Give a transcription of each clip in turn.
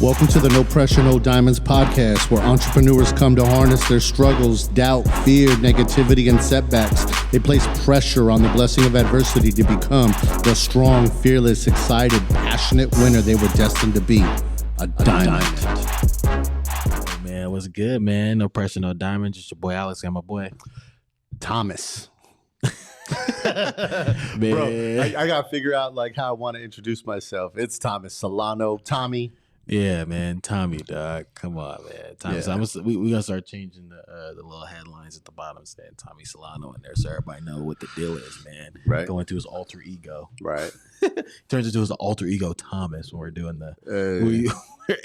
Welcome to the No Pressure, No Diamonds podcast, where entrepreneurs come to harness their struggles, doubt, fear, negativity, and setbacks. They place pressure on the blessing of adversity to become the strong, fearless, excited, passionate winner they were destined to be. A diamond. Hey man, what's good, man? No Pressure, No Diamonds. It's your boy Alex and my boy Thomas. man. Bro, I got to figure out like how I want to introduce myself. It's Thomas Solano. Tommy. Yeah, man, Tommy, dog. Come on, man. Tommy. Yeah. So we gonna start changing the little headlines at the bottom, saying Tommy Solano in there, so everybody know what the deal is, man. Right. Going to his alter ego. Right. Turns into his alter ego Thomas when we're doing we're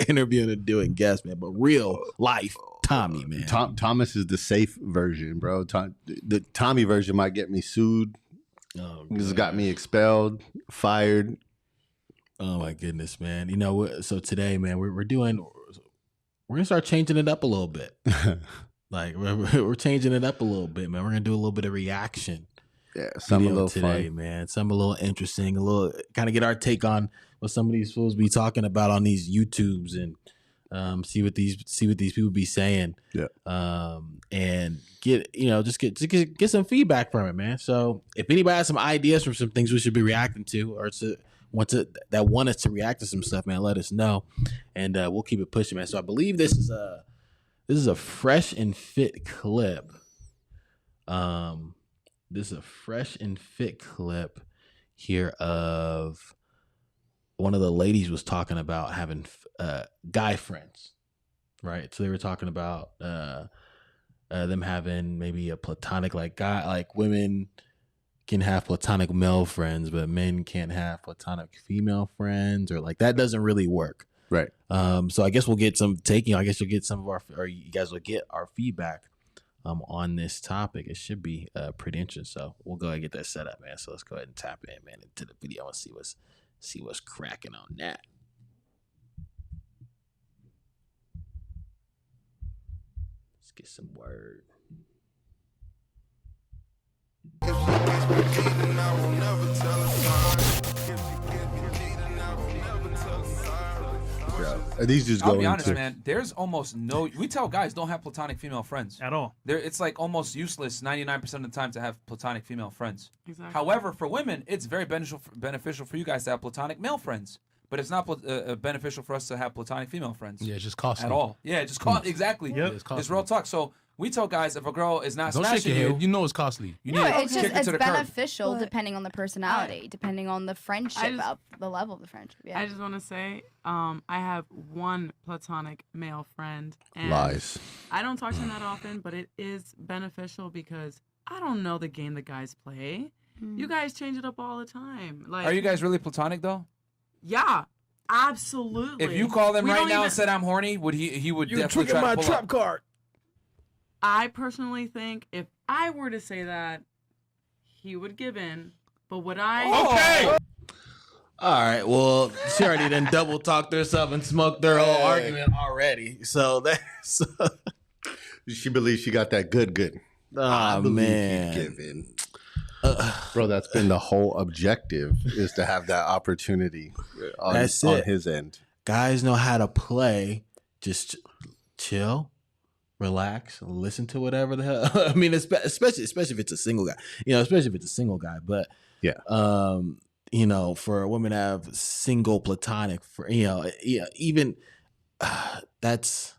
interviewing and doing guests, man. But real life Tommy, man. Thomas is the safe version, bro. The Tommy version might get me sued. Oh, This has got me expelled, fired. Oh my goodness, man. You know, so today, man, we're gonna start changing it up a little bit. Like we're changing it up a little bit, man. We're gonna do a little bit of reaction. Yeah, some a little today, fun, man. Some a little interesting, a little kind of get our take on what some of these fools be talking about on these YouTubes and see what these people be saying. Yeah. And get get some feedback from it, man. So if anybody has some ideas from some things we should be reacting to, or want us to react to some stuff, man, let us know, and we'll keep it pushing, man. So I believe this is a fresh and fit clip. This is a fresh and fit clip here of one of the ladies was talking about having guy friends, right? So they were talking about them having maybe a platonic like women can have platonic male friends, but men can't have platonic female friends, or like that doesn't really work. right? So I guess we'll get some taking. I guess you'll get some of or you guys will get our feedback on this topic. It should be pretty interesting. So we'll go ahead and get that set up, man. So let's go ahead and tap in, man, into the video and see what's cracking on that. Let's get some word. Are these just I'll going be honest, to man. There's almost no. We tell guys don't have platonic female friends At all. It's like almost useless 99% of the time to have platonic female friends. Exactly. However, for women, it's very beneficial for you guys to have platonic male friends. But it's not beneficial for us to have platonic female friends. Yeah, it's just costly. At all. Yeah, just cost exactly. Yep. It's real talk. So we tell guys if a girl is not Don't shake smashing your you, head. You know it's costly. you No, need to it's kick just her it's to the curb. beneficial depending on the personality, depending on the friendship, of the level of the friendship. Yeah. I just want to say, I have one platonic male friend. And lies? I don't talk to him that often, but it is beneficial because I don't know the game the guys play. You guys change it up all the time. Like, Are you guys really platonic though? Yeah, absolutely. If you call him We right don't now even- and said I'm horny, would he would You definitely trigger try my to pull trap up. card. I personally think if I were to say that, he would give in. But would I? Okay. All right. Well, she already done double talked herself and smoked their whole argument already. So that's She believes she got that good. I oh believe man. he'd give in. Bro, that's been the whole objective, is to have that opportunity on, That's on it. his end. Guys know how to play. Just chill, relax, listen to whatever the hell. I mean, especially if it's a single guy. Especially if it's a single guy. But Yeah. For a woman to have single platonic, even that's.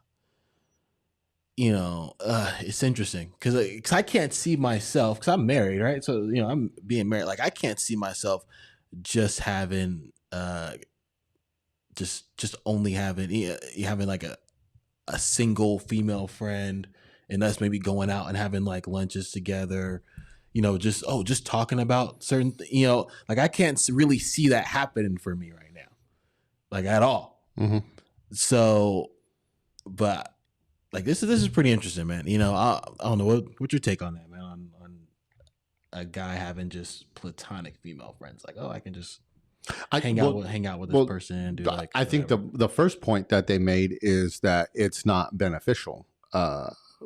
It's interesting because I can't see myself, because I'm married, right? So I'm being married. Like I can't see myself just having just only having like a single female friend, and us maybe going out and having like lunches together. Just talking about certain like I can't really see that happening for me right now, like at all. Mm-hmm. So, but. Like this is pretty interesting, man. I don't know what's your take on that, man. On a guy having just platonic female friends, like I can just hang out with this person and do like. I think the first point that they made is that it's not beneficial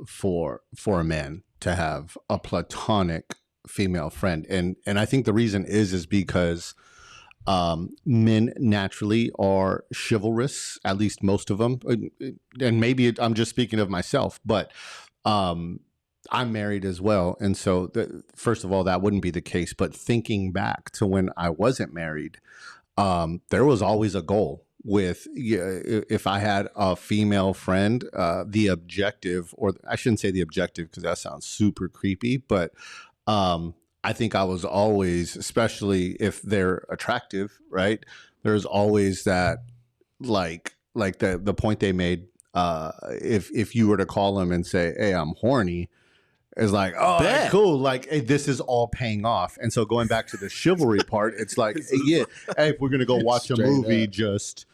for a man to have a platonic female friend, and I think the reason is because Men naturally are chivalrous, at least most of them. And maybe I'm just speaking of myself, but I'm married as well. And so, first of all, that wouldn't be the case. But thinking back to when I wasn't married, there was always a goal with, if I had a female friend, the objective, or I shouldn't say the objective because that sounds super creepy, but I think I was always, especially if they're attractive, right? There's always that, like the point they made. If you were to call them and say, "Hey, I'm horny," it's like, "Oh, Bet. cool!" Like, hey, this is all paying off. And so going back to the chivalry part, it's like, yeah, hey, if we're gonna go watch a Straight movie, up. just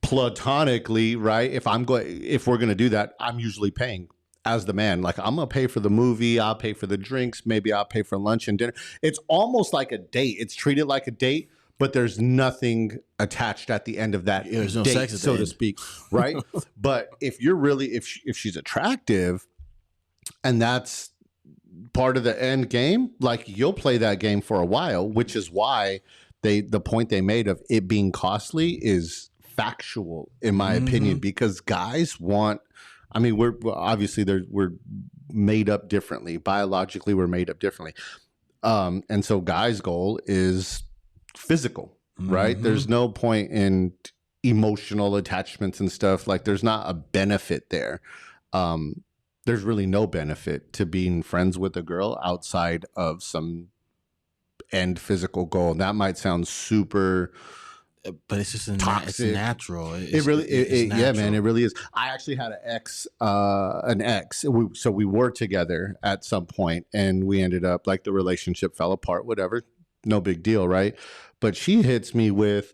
platonically, right? If we're gonna do that, I'm usually paying. As the man, like, I'm gonna pay for the movie, I'll pay for the drinks, maybe I'll pay for lunch and dinner. It's almost like a date. It's treated like a date, but there's nothing attached at the end of that Yeah, there's no date, sex at the so to end. speak, right? But if you're really, if she's attractive, and that's part of the end game, like, you'll play that game for a while, which is why the point they made of it being costly is factual, in my opinion, because guys want. I mean, we're obviously we're made up differently. Biologically, we're made up differently. And so guys' goal is physical, right? There's no point in emotional attachments and stuff. Like, there's not a benefit there. There's really no benefit to being friends with a girl outside of some end physical goal. That might sound super... But it's just it's toxic. natural. It really, yeah, man, it really is. I actually had an ex. So we were together at some point, and we ended up, like, the relationship fell apart. Whatever, no big deal, right? But she hits me with,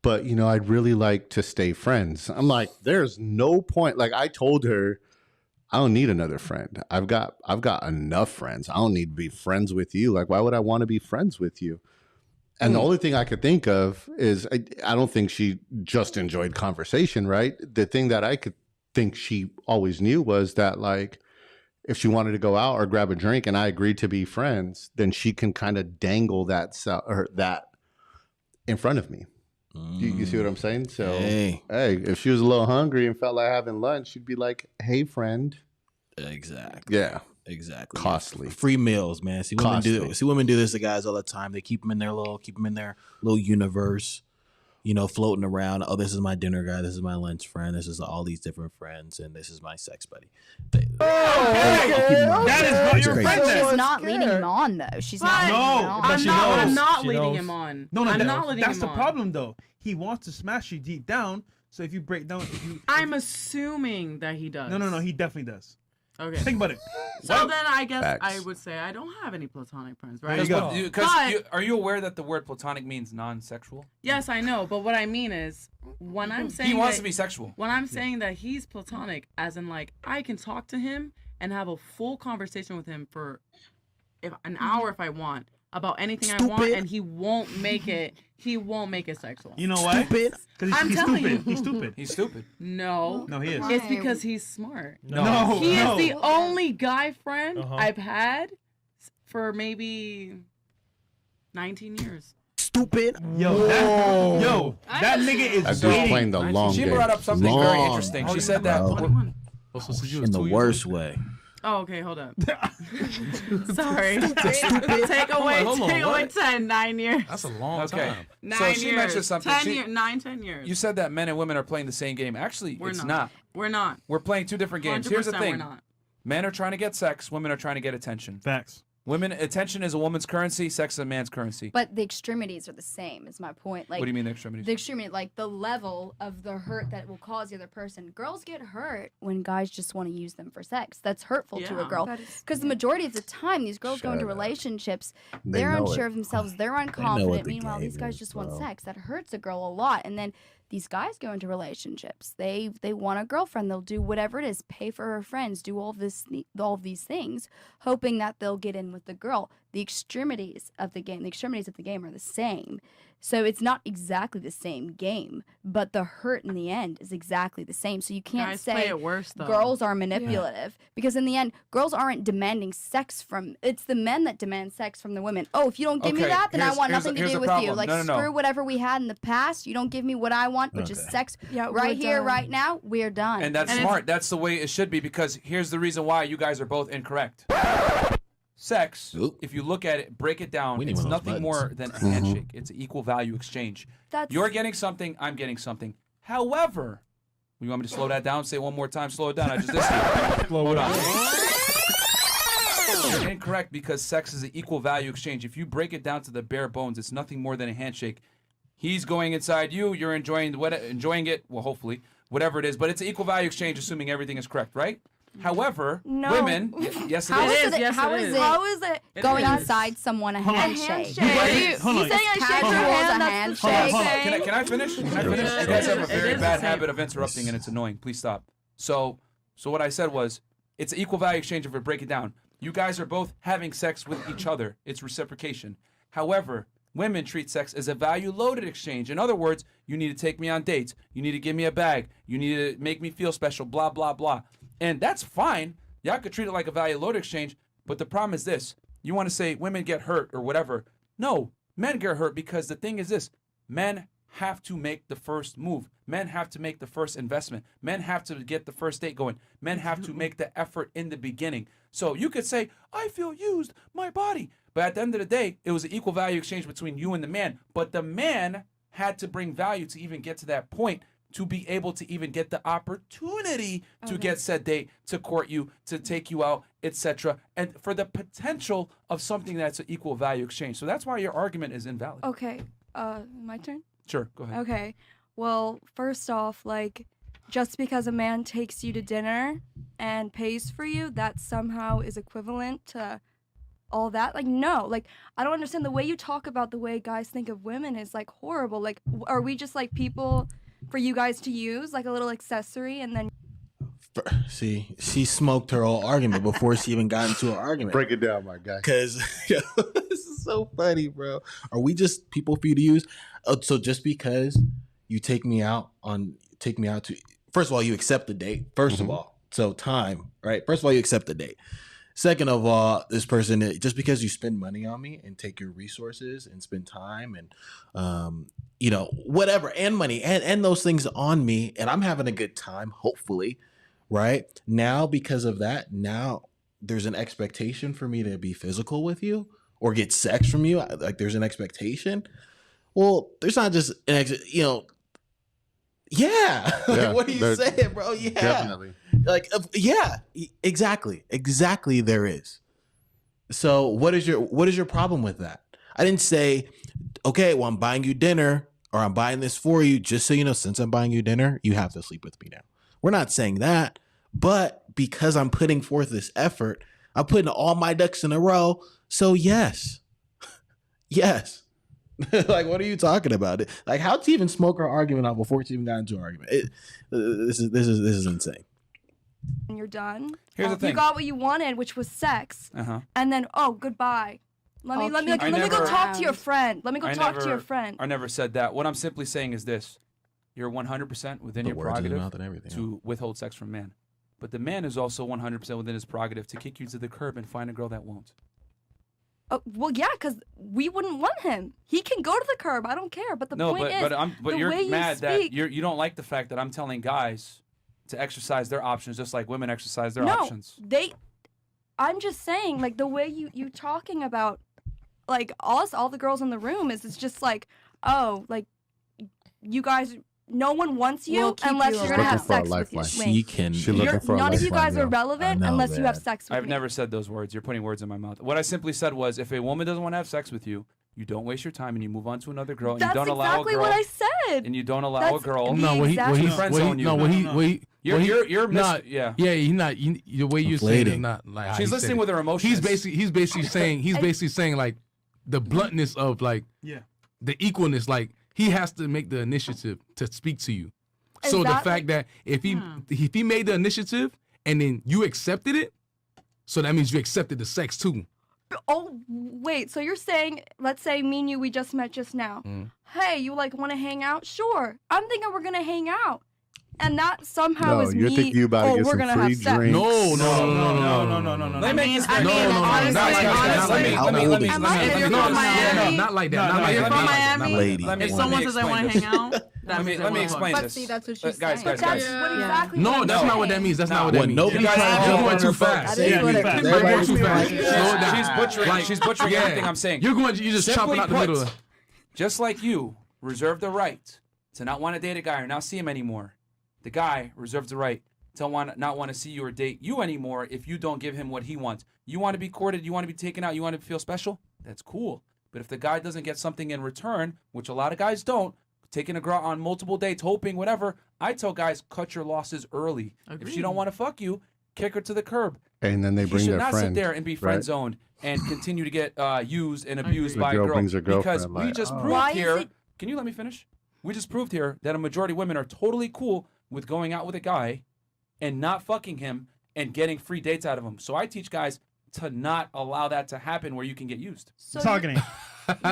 "But I'd really like to stay friends." I'm like, there's no point. Like, I told her, I don't need another friend. I've got enough friends. I don't need to be friends with you. Like, why would I want to be friends with you? And the only thing I could think of is, I don't think she just enjoyed conversation, right? The thing that I could think she always knew was that, like, if she wanted to go out or grab a drink and I agreed to be friends, then she can kind of dangle that in front of me. You see what I'm saying? So, hey, if she was a little hungry and felt like having lunch, she'd be like, "Hey, friend." Exactly. Yeah. Exactly. Costly. Free meals, man. See, women do this to guys all the time. They keep them in their little universe, floating around. "Oh, this is my dinner guy. This is my lunch friend. This is all these different friends, and this is my sex buddy." That is not your friend. She's not leading him on, though. She's not leading him on. but she I'm knows. not She leading knows. him on. No, I'm not leading that's him the on. problem, though. He wants to smash you deep down. So if you break down, I'm assuming that he does. No, he definitely does. Okay. Think about it. So then I guess Facts. I would say I don't have any platonic friends, right? There you go. Because are you aware that the word platonic means non-sexual? Yes, I know, but what I mean is when I'm saying He wants that- to be sexual. When I'm saying that he's platonic, as in, like, I can talk to him and have a full conversation with him for an hour if I want about anything I want, and he won't make it. He won't make it sexual. You know why? Because I'm he's telling stupid. you. He's stupid. He's stupid. No, No, he is. it's because he's smart. No, He no. is the only guy friend Uh-huh. I've had for maybe 19 years. Stupid. Yo, that nigga is That dude's waiting. playing the long She game. brought up something very Long. interesting. She said that. 21. In the worst way. Oh, okay, hold up. Sorry. Take hold on, away what? 10, 9 years. That's a long Okay. time. 9 So years. she mentioned something. 10 years. You said that men and women are playing the same game. Actually, We're it's not. not. We're not. We're playing two different games. Here's the 100% thing. We're not. Men are trying to get sex. Women are trying to get attention. Facts. Attention is a woman's currency. Sex is a man's currency. But the extremities are the same, is my point. Like, What do you mean the extremities? the extremity, like the level of the hurt that it will cause the other person. Girls get hurt when guys just want to use them for sex. That's hurtful to a Yeah. girl. Because the majority of the time, these girls go into relationships, they're unsure of themselves, they're unconfident. the Meanwhile, these game guys is, just want bro. sex. That hurts a girl a lot. And then these guys go into relationships. They want a girlfriend. They'll do whatever it is, pay for her friends, do all of these things, hoping that they'll get in with the girl. The extremities of the game are the same. So it's not exactly the same game, but the hurt in the end is exactly the same. So you can't Guys play say it worse, though. girls are manipulative because in the end, girls aren't demanding sex from. It's the men that demand sex from the women. Oh, if you don't give me Okay, that, then I want here's nothing to the do with you. problem. Like No. screw whatever we had in the past. You don't give me what I want, which is sex. Yeah, right we're here, done. right now. We're done. And that's And smart. That's the way it should be, because here's the reason why you guys are both incorrect. Sex, Oop. if you look at it, break it down, We need it's one of those nothing more than a handshake. It's an equal value exchange. You're getting something, I'm getting something. However, you want me to slow that down? Say it one more time, slow it down. I just listened. Slow it down. You're incorrect, because sex is an equal value exchange. If you break it down to the bare bones, it's nothing more than a handshake. He's going inside you, you're enjoying it, well, hopefully, whatever it is, but it's an equal value exchange, assuming everything is correct, right? However, No. women, yes, it How is. is is, it? yes, How it is is. it How is it going is. inside someone a a handshake? handshake? Hold on. You saying I shake Casual your as hand? a That's the handshake. Hold on. same. Can I finish? Can I finish? Yeah, You guys have a it very is bad the same. habit of interrupting, and it's annoying. Please stop. So what I said was, it's an equal value exchange if we break it down. You guys are both having sex with each other. It's reciprocation. However, women treat sex as a value-loaded exchange. In other words, you need to take me on dates. You need to give me a bag. You need to make me feel special, blah, blah, blah. And that's fine. Y'all could treat it like a value-loaded exchange, but the problem is this. You want to say women get hurt or whatever. No, men get hurt, because the thing is this. Men have to make the first move. Men have to make the first investment. Men have to get the first date going. Men have to make the effort in the beginning. So you could say, I feel used, my body. But at the end of the day, it was an equal value exchange between you and the man. But the man had to bring value to even get to that point, to be able to even get the opportunity to get said date, to court you, to take you out, etc. And for the potential of something that's an equal value exchange. So that's why your argument is invalid. Okay, my turn? Sure, go ahead. Okay. Well, first off, like, just because a man takes you to dinner and pays for you, that somehow is equivalent to all that. Like, no. Like, I don't understand the way you talk about the way guys think of women is, like, horrible. Like, are we just, like, people for you guys to use, like a little accessory, and then See, she smoked her whole argument before she even got into her argument. Break it down, my guy. Because this is so funny, bro. Are we just people for you to use? So just because you take me out to, first of all, you accept the date. First of all, so time, right? First of all, you accept the date. Second of all, this person, just because you spend money on me and take your resources and spend time and, whatever, and money and those things on me, and I'm having a good time, hopefully, right? Now, because of that, now there's an expectation for me to be physical with you or get sex from you. Like, there's an expectation. Well, there's not just yeah. Yeah, What are you saying, bro? Yeah. Definitely. Like, yeah, exactly. There is. So what is your problem with that? I didn't say, okay, well, I'm buying you dinner, or I'm buying this for you, just so you know, since I'm buying you dinner, you have to sleep with me now. We're not saying that, but because I'm putting forth this effort, I'm putting all my ducks in a row. So yes. Like, what are you talking about? Like, how'd she even smoke her argument out before she even got into her argument? This is insane. you're done? Here's the thing. You got what you wanted, which was sex, Uh-huh. and then goodbye. Let me keep go never- talk to your friend. Let me go I talk to your never- friend. I never said that. What I'm simply saying is this. You're 100% within your Put words in his prerogative mouth and everything. to withhold sex from man. But the man is also 100% within his prerogative to kick you to the curb and find a girl that won't. Well, yeah, because we wouldn't want him. He can go to the curb. I don't care. But the point is, but the you're way you mad that speak- you don't like the fact that I'm telling guys to exercise their options just like women exercise their no, options. I'm just saying, like, the way you talking about, like, all the girls in the room is, it's just like, oh, like, you guys, no one wants you We'll keep unless you you're around. gonna have Looking for a sex with you. lifeline. She can. She looking for a None of you lifeline, guys are girl. relevant I know unless you have that. sex with I've me. never said those words. You're putting words in my mouth. What I simply said was, if a woman doesn't want to have sex with you, you don't waste your time and you move on to another girl. And That's you don't allow exactly a girl. what I said. And you don't allow That's a girl. the No, what he, exact what he, same. Friend what he, zone you. no, what he, what he, You're what he- you're not, yeah. yeah, he's not. The way you're saying is Conflating. not like how She's he said listening it. with her emotions. He's basically saying like the bluntness of like Yeah. the equalness. Like he has to make the initiative to speak to you. Is So the that, fact that if he made the initiative and then you accepted it, so that means you accepted the sex too. Oh, wait. So you're saying, let's say me and you, we just met just now. Hey, you like want to hang out? Sure. I'm thinking we're going to hang out. And that somehow is you're me. thinking you about to get we're some gonna free have sex. drinks. No. Let me make this I clear. mean, honestly, Not if you're from Miami, not like that. if you're from Miami, lady. if someone says they want to hang out, Let me explain But this. see, that's what she's Guys, saying. guys, But that's guys. what exactly. No, what that's I'm not what that saying. means. That's not what When that means. nobody You guys tries You're to going too That fast. is what it is. You're going too fast. She's Slow down. butchering. She's butchering Yeah. everything I'm saying. You're just chopping Simply out the put, middle. Just like you reserve the right to not want to date a guy or not see him anymore, the guy reserves the right to not want to see you or date you anymore if you don't give him what he wants. You want to be courted, you want to be taken out, you want to feel special? That's cool. But if the guy doesn't get something in return, which a lot of guys don't, taking a girl on multiple dates, hoping, whatever, I tell guys, cut your losses early. If she don't want to fuck you, kick her to the curb. And then they bring He their should not friend. sit there and be friend zoned and continue to get used and abused The by a girl girl. brings her Because girlfriend, we like, just oh. proved Why is here. it- Can you let me finish? We just proved here that a majority of women are totally cool with going out with a guy and not fucking him and getting free dates out of him. So I teach guys to not allow that to happen where you can get used. So Talking.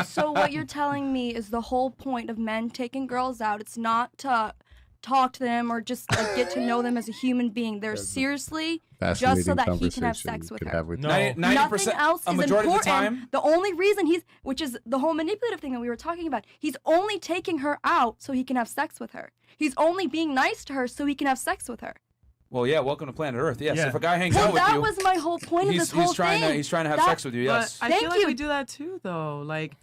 So what you're telling me is the whole point of men taking girls out. It's not to talk to them or just like get to know them as a human being. They're seriously just so that he can have sex with her. No. 90%, Nothing else a is majority important. of the time. The only reason which is the whole manipulative thing that we were talking about, he's only taking her out so he can have sex with her. He's only being nice to her so he can have sex with her. Well, yeah, welcome to planet Earth. Yes, Yeah. if a guy hangs Well, out with that you, was my whole point of this whole thing. He's trying to have That- sex with you. Yes. But I Thank feel like you. we do that too, though. Like,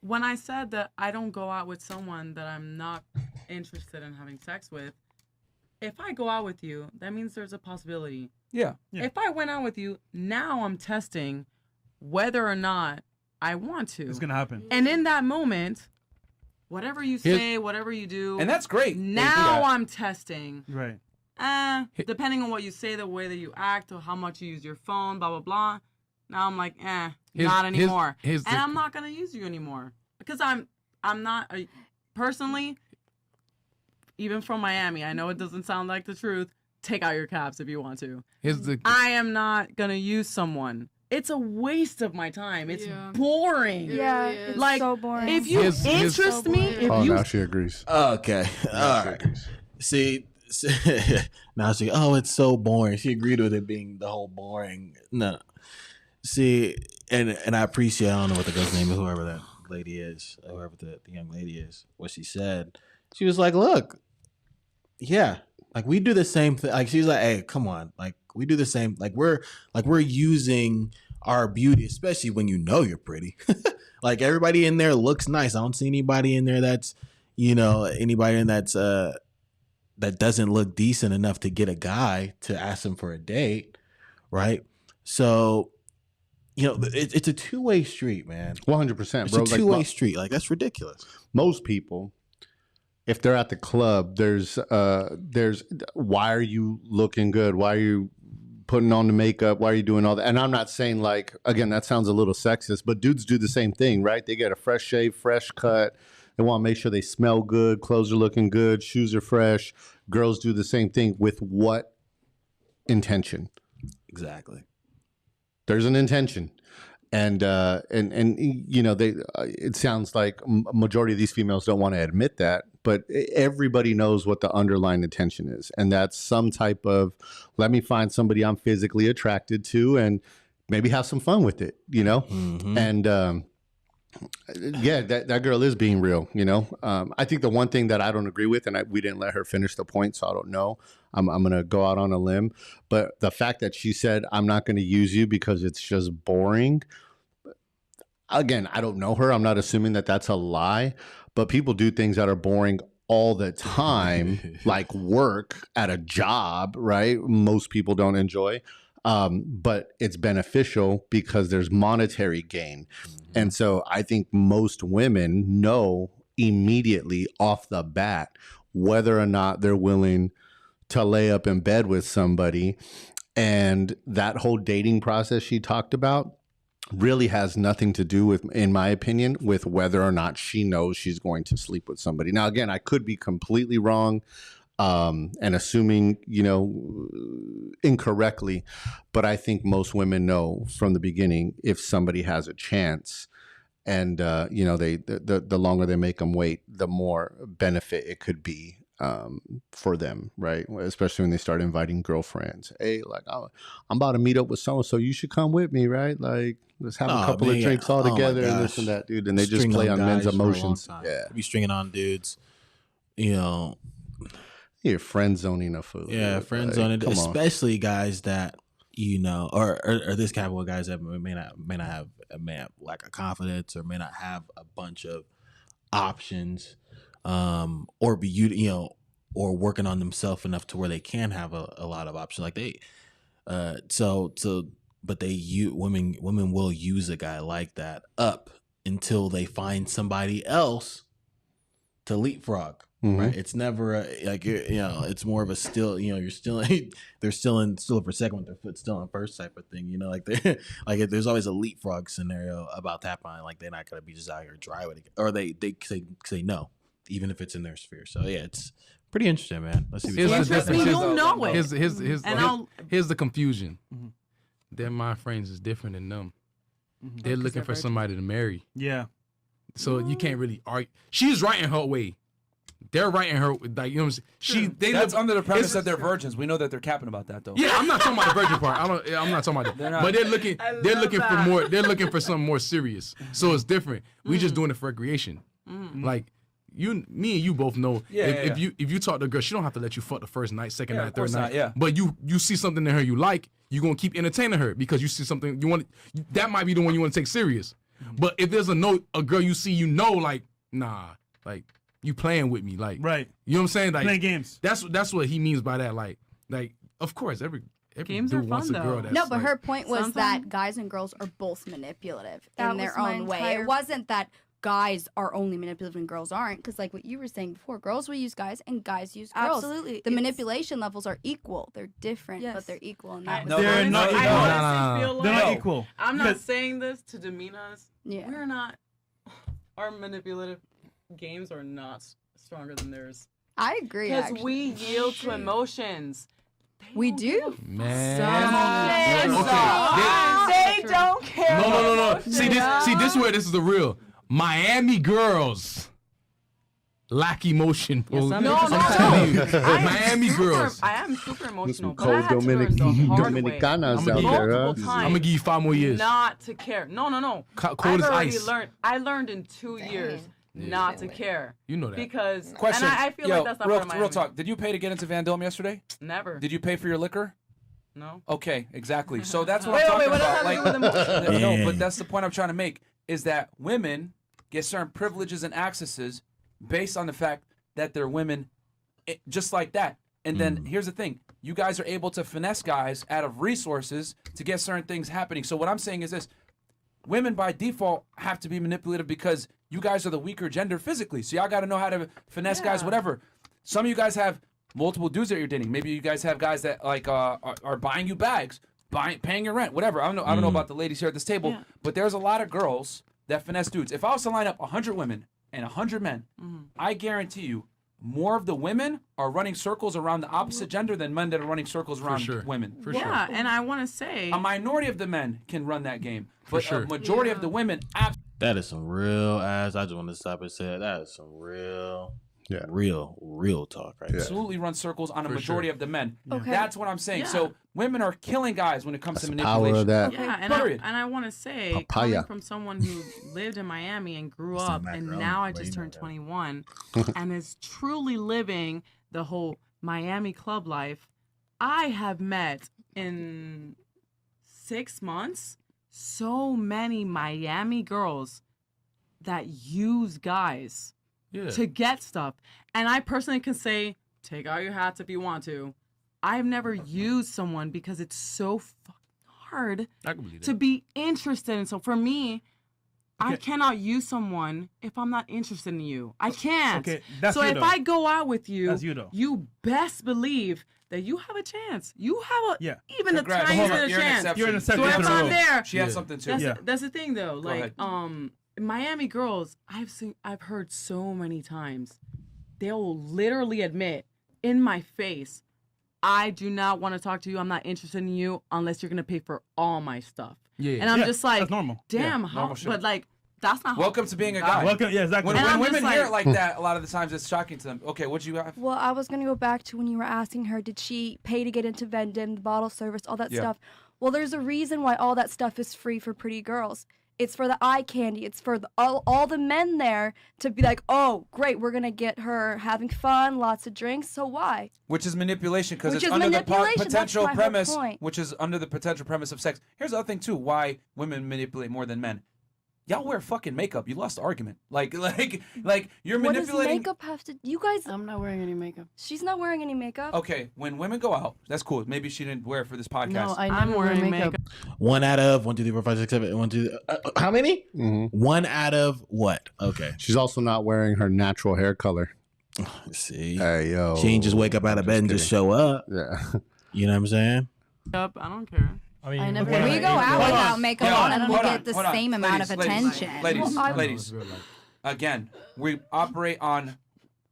when I said that I don't go out with someone that I'm not interested in having sex with, if I go out with you, that means there's a possibility. Yeah. If I went out with you, now I'm testing whether or not I want to. It's gonna happen. And in that moment, whatever you Here's- say, whatever you do, And that's great. that you do now that. I'm testing. Right. Depending on what you say, the way that you act, or how much you use your phone, blah, blah, blah. Now I'm like, not anymore. And I'm not going to use you anymore. Because I'm not, personally, even from Miami, I know it doesn't sound like the truth. Take out your caps if you want to. I am not going to use someone. It's a waste of my time. It's boring. Yeah, it's Like, so boring. If you interest me, if Oh, you now she agrees. Okay. All right. See, now she, it's so boring. She agreed with it being the whole boring. No. See, and I appreciate, I don't know what the girl's name is, whoever that lady is, whoever the young lady is, what she said. She was like, look, yeah, like we do the same thing. Like she's like, hey, come on. Like we do the same, like we're using our beauty, especially when you know you're pretty. Like everybody in there looks nice. I don't see anybody in there that's, anybody in that's that doesn't look decent enough to get a guy to ask him for a date, right? So, it's a two-way street, man. 100%, It's bro. a two-way street. Like that's ridiculous. Most people, if they're at the club, there's why are you looking good? Why are you putting on the makeup? Why are you doing all that? And I'm not saying like, again, that sounds a little sexist, but dudes do the same thing, right? They get a fresh shave, fresh cut. They want to make sure they smell good, clothes are looking good, shoes are fresh. Girls do the same thing. With what intention? Exactly. There's an intention. And it sounds like a majority of these females don't want to admit that, but everybody knows what the underlying intention is. And that's some type of, let me find somebody I'm physically attracted to and maybe have some fun with it, Mm-hmm. And, yeah, that girl is being real, I think the one thing that I don't agree with, and we didn't let her finish the point, so I don't know. I'm going to go out on a limb. But the fact that she said, I'm not going to use you because it's just boring. Again, I don't know her. I'm not assuming that that's a lie. But people do things that are boring all the time, like work at a job, right? Most people don't enjoy. But it's beneficial because there's monetary gain. And so I think most women know immediately off the bat whether or not they're willing to lay up in bed with somebody. And that whole dating process she talked about really has nothing to do with, in my opinion, with whether or not she knows she's going to sleep with somebody. Now, again, I could be completely wrong. and assuming, incorrectly. But I think most women know from the beginning if somebody has a chance, and the longer they make them wait, the more benefit it could be for them, right? Especially when they start inviting girlfriends. Hey, like, I'm about to meet up with so you should come with me, right? Like, let's have a couple of drinks all together and this and that, dude. And they just play on men's emotions. Yeah, be stringing on dudes, You're friend zoning a fool. Yeah, friend zoning, especially guys that or this category of guys that may not have lack of confidence, or may not have a bunch of options, or be or working on themselves enough to where they can have a lot of options. Like women will use a guy like that up until they find somebody else to leapfrog. Right, it's never it's more of a still. You're still they're still for second with their foot still on first type of thing. There's always a leapfrog scenario about that point. Like, they're not gonna be just out here dry with it, or they say no, even if it's in their sphere. So yeah, it's pretty interesting, man. Let's see. You'll know it. Here's the confusion. Their mind frames is different than them. They're looking for somebody to marry. Yeah. So you can't really argue. She's right in her way. They're right in her, like, you know what I'm saying? That's under the premise that they're virgins. We know that they're capping about that, though. Yeah, I'm not talking about the virgin part. I'm not talking about that. But they're looking for more. They're looking for something more serious. So it's different. We just doing it for recreation. Like, me and you both know. If you talk to a girl, she don't have to let you fuck the first night, second night, third night. Yeah. But you see something in her you like, you're gonna keep entertaining her because you see something you want. That might be the one you want to take serious. But if there's a girl you see, like, nah, like, you playing with me, like, right? You know what I'm saying? Like, playing games. That's what he means by that. Like, of course, every games dude are wants fun, a girl. though. That's No, but like, her point was that guys and girls are both manipulative That in their was my own way. entire- It wasn't that guys are only manipulative and girls aren't, because like what you were saying before, girls will use guys and guys use girls. Absolutely. The It's- manipulation levels are equal. They're different, Yes. but they're equal. And that No, was They're not equal. I honestly feel They're like not equal. I'm not Because- saying this to demean us. Yeah. We're not. Our manipulative games are not stronger than theirs. I agree. Because Actually. we yield to emotions. We do. man. They don't care. No. See this is where this is the real Miami girls lack emotion, bro. Yes, no. telling you, Miami girls. I am super emotional, but cold I had to learn the hard way. Dominicanas I'ma out give- there, huh? multiple times. I'm gonna give you 5 more years. Not to care. No. Cold I've as already ice. learned. I learned in 2 years not to care. You know that. Because Question. and I feel like that's not real, part of my real talk. Did you pay to get into Van Dome yesterday? Never. Did you pay for your liquor? No. Okay, exactly. So that's what Wait, I'm talking what does about. that have to do with emotion? No, Yeah. but that's the point I'm trying to make, is that women get certain privileges and accesses based on the fact that they're women, just like that. And then here's the thing. You guys are able to finesse guys out of resources to get certain things happening. So what I'm saying is this. Women by default have to be manipulative because you guys are the weaker gender physically. So y'all got to know how to finesse guys, whatever. Some of you guys have multiple dudes that you're dating. Maybe you guys have guys that like are buying you bags, paying your rent, whatever. I don't know about the ladies here at this table, but there's a lot of girls that finesse dudes. If I was to line up 100 women and 100 men, I guarantee you more of the women are running circles around the opposite gender than men that are running circles around women. For Yeah, sure. and I want to say A minority of the men can run that game, but sure. a majority of the women That is some real ass. I just want to stop and say that is some real talk right there. absolutely run circles on a For majority sure. of the men. Okay. That's what I'm saying. Yeah. So women are killing guys when it comes That's to the power manipulation. of that. Yeah, Period. and I want to say, Papaya. coming from someone who lived in Miami and grew It's not up, and macaroni, now I but just you know turned that. 21, and is truly living the whole Miami club life, I have met in 6 months so many Miami girls that use guys Yeah. to get stuff. And I personally can say, take out your hats if you want to. I've never used someone because it's so fucking hard I can believe to that. be interested in. So for me, I Okay. cannot use someone if I'm not interested in you. I can't. Okay, that's so you, if though. I go out with you, That's you, though. you best believe that you have a chance. You have Yeah. even the Congrats. tiniest Hold on, bit of you're an chance. exception. You're an So exception if to the I'm rule. there, She had Yeah. something too. that's, Yeah. that's the thing though. Go Like ahead. Miami girls, I've heard so many times, they'll literally admit in my face, I do not want to talk to you. I'm not interested in you unless you're gonna pay for all my stuff. Yeah. And I'm just like, that's normal. damn, Yeah, how? normal shit. But like, that's not. Welcome to being a guy. Welcome, yeah, exactly. When, And when I'm women just hear like- it like that, a lot of the times it's shocking to them. Okay, what'd you have? Well, I was gonna go back to when you were asking her, did she pay to get into vending, the bottle service, all that Yeah. stuff? Well, there's a reason why all that stuff is free for pretty girls. It's for the eye candy. It's for all the men there to be like, oh, great, we're gonna get her having fun, lots of drinks. So why? Which is manipulation because Which it's is under the manipulation, that's potential my whole premise, point. which is under the potential premise of sex. Here's the other thing too: why women manipulate more than men. Y'all wear fucking makeup. You lost the argument. Like you're What does manipulating. makeup have to? You guys, I'm not wearing any makeup. she's not wearing any makeup. Okay, when women go out, that's cool. Maybe she didn't wear it for this podcast. No, I'm wearing makeup. 1 out of 1, 2, 3, 4, 5, 6, 7, 1, 2. How many? Mm-hmm. 1 out of what? Okay. She's also not wearing her natural hair color. See, Hey, yo. she ain't just wake up out of bed and just kidding. show up. Yeah. You know what I'm saying? I don't care. I mean, I never- okay, We We go hold out on. without makeup Yeah, on and we hold on, get the hold on. same amount of attention. Ladies. Again, we operate on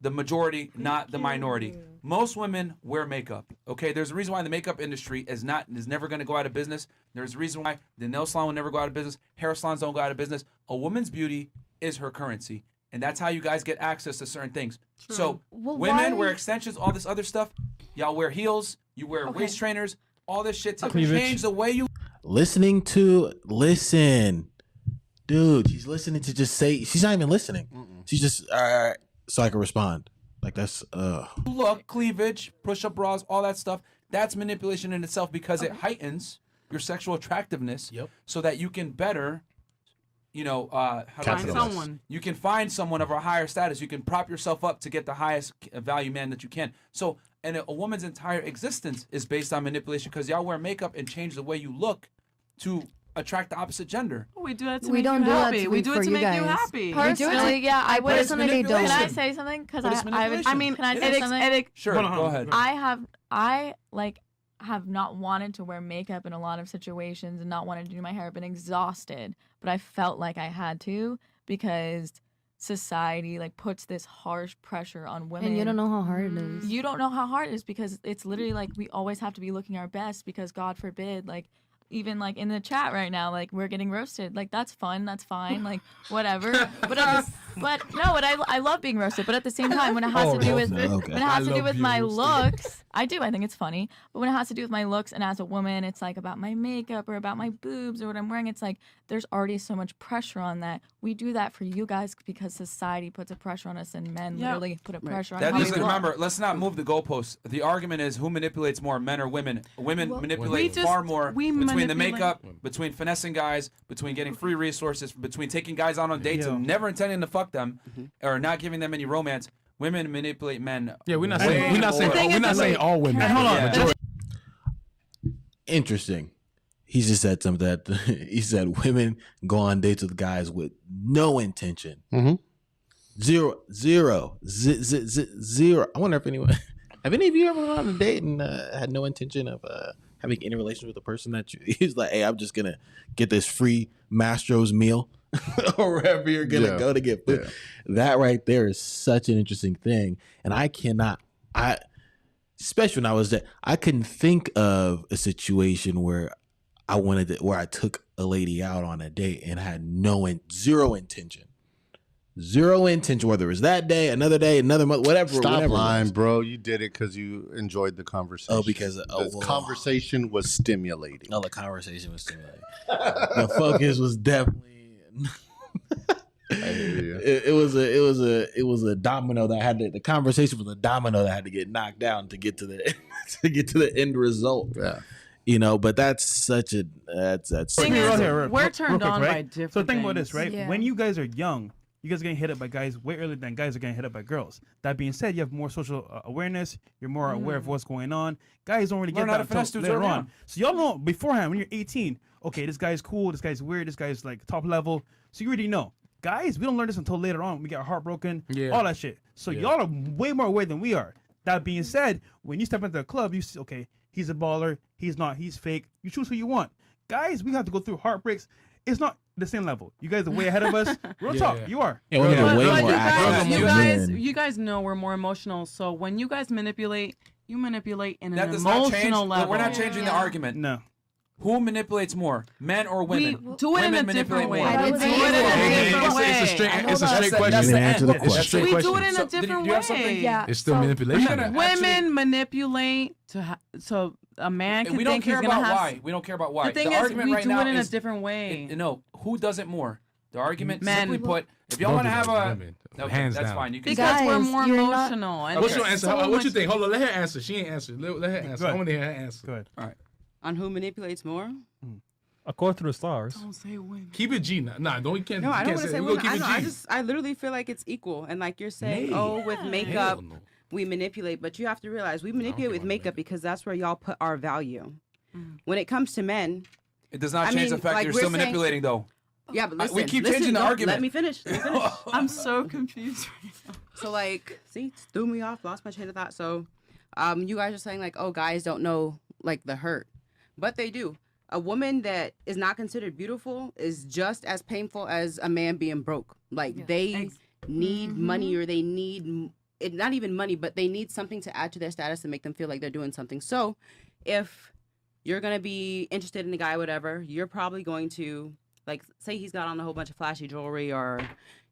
the majority, not the minority. Most women wear makeup. Okay, there's a reason why the makeup industry is never going to go out of business. There's a reason why the nail salon will never go out of business. Hair salons don't go out of business. A woman's beauty is her currency, and that's how you guys get access to certain things. So Well, women why- wear extensions, all this other stuff. Y'all wear heels. You wear Okay. waist trainers. All this shit to Cleavage. change the way you. Listen, dude. She's listening to just say. She's not even listening. She's just all right, so I can respond. Like that's look, cleavage, push-up bras, all that stuff. That's manipulation in itself because it heightens your sexual attractiveness. Yep. So that you can better, how do I say Find this? someone. You can find someone of a higher status. You can prop yourself up to get the highest value man that you can. So, and a woman's entire existence is based on manipulation because y'all wear makeup and change the way you look to attract the opposite gender. We do that to We make don't you do that happy. to We be do for it to you make you guys. happy. Personally, yeah, I But it's personally don't. manipulation. Can I say something? Because But it's I manipulation. I mean, Can I It say is. something? Sure, Hold on, go hold on. ahead. I have not wanted to wear makeup in a lot of situations and not wanted to do my hair. I've been exhausted, but I felt like I had to because society puts this harsh pressure on women. And you don't know how hard it is. You don't know how hard it is because it's literally we always have to be looking our best because God forbid, even in the chat right now, we're getting roasted. That's fun. That's fine. Whatever. But I love being roasted. But at the same time, when it has to do with okay. when it has to do with my looks, I do. I think it's funny. But when it has to do with my looks and as a woman, it's about my makeup or about my boobs or what I'm wearing. It's there's already so much pressure on that. We do that for you guys because society puts a pressure on us and men literally put a pressure on That how we doesn't, look. remember, let's not move the goalposts. The argument is who manipulates more, men or women. Women manipulate We just- far more we between the manipulate- makeup, between finessing guys, between getting free resources, between taking guys out on dates Yo. and never intending to fuck them or not giving them any romance. Women manipulate men. Yeah, we're not way saying more. all women. Hold on. Yeah. interesting. He just said something that he said women go on dates with guys with no intention. Mhm. Zero. I wonder if anyone have any of you ever gone on a date and had no intention of having any relationship with a person that he's like, hey, I'm just gonna get this free Mastro's meal or wherever you're gonna go to get food. Yeah. That right there is such an interesting thing, and especially when I was there, I couldn't think of a situation where where I took a lady out on a date and had zero intention, whether it was that day, another day, another month, whatever. Stop whatever it lying, was. bro. You did it because you enjoyed the conversation. Oh, because the conversation was stimulating. the conversation was stimulating. The focus was definitely. I hear you. It was a domino that had to. The conversation was a domino that had to get knocked down to get to the end result. Yeah. But that's such a that's Thing Here, is, right here, we're real turned quick, on right? by different So think about this, things. right? Yeah. When you guys are young, you guys are getting hit up by guys way earlier than guys are getting hit up by girls. That being said, you have more social awareness. You're more aware of what's going on. Guys don't really Learn get how that to finesse until dudes later early on. on. So y'all know beforehand when you're 18, okay, this guy's cool, this guy's weird, this guy's top level. So you already know. Guys, we don't learn this until later on. We get our heart broken, all that shit. So y'all are way more aware than we are. That being said, when you step into a club, you see, okay, he's a baller, he's not, he's fake. You choose who you want. Guys, we have to go through heartbreaks. it's not the same level. You guys are way ahead of us. Real talk, you are. Yeah, women are way But more active than you guys know we're more emotional. So when you guys manipulate, you manipulate in That an does not change. emotional level. We're not changing the argument. No. Who manipulates more, men or women? We do it in a Women different manipulate way. more. We do it in a different way. It's a straight question. You didn't answer the It's a question. straight We question. do it in a So, different do you have something? way. Yeah. It's still so- manipulation. Women manipulate so a man can We don't think care he's gonna about have. why. We don't care about why. The thing is, argument we right do now it in a is different way. no. Who does it more? The argument, Men. simply put, if y'all want to have a, Women. okay, Hands that's down. fine. You can Because we're Guys, more you're not- emotional. And What's Okay. your answer? so What much- you think? Hold on, let her answer. She ain't answered. Let her answer. Go I ahead. want to hear her answer. Go ahead. On who manipulates more? According to the stars. Don't say women. Keep it G. Nah, don't. You can't. No, I you don't can't want to say we're gonna women. keep I it know. G. I literally feel like it's equal. And like you're saying, Nay. oh, with makeup, Hell no. we manipulate. But you have to realize we manipulate with makeup because that's where y'all put our value. When it comes to men, It does not I change mean, the fact like you're we're still saying- manipulating, though. yeah, but listen, we keep listen, changing the no, argument. Let me finish. I'm so confused right now. So like, see, threw me off, lost my train of thought. So, you guys are saying like, oh, guys don't know like the hurt, but they do. A woman that is not considered beautiful is just as painful as a man being broke. Like they need money or they need it, not even money, but they need something to add to their status to make them feel like they're doing something. So, if you're gonna be interested in a guy, whatever, you're probably going to like say he's got on a whole bunch of flashy jewelry or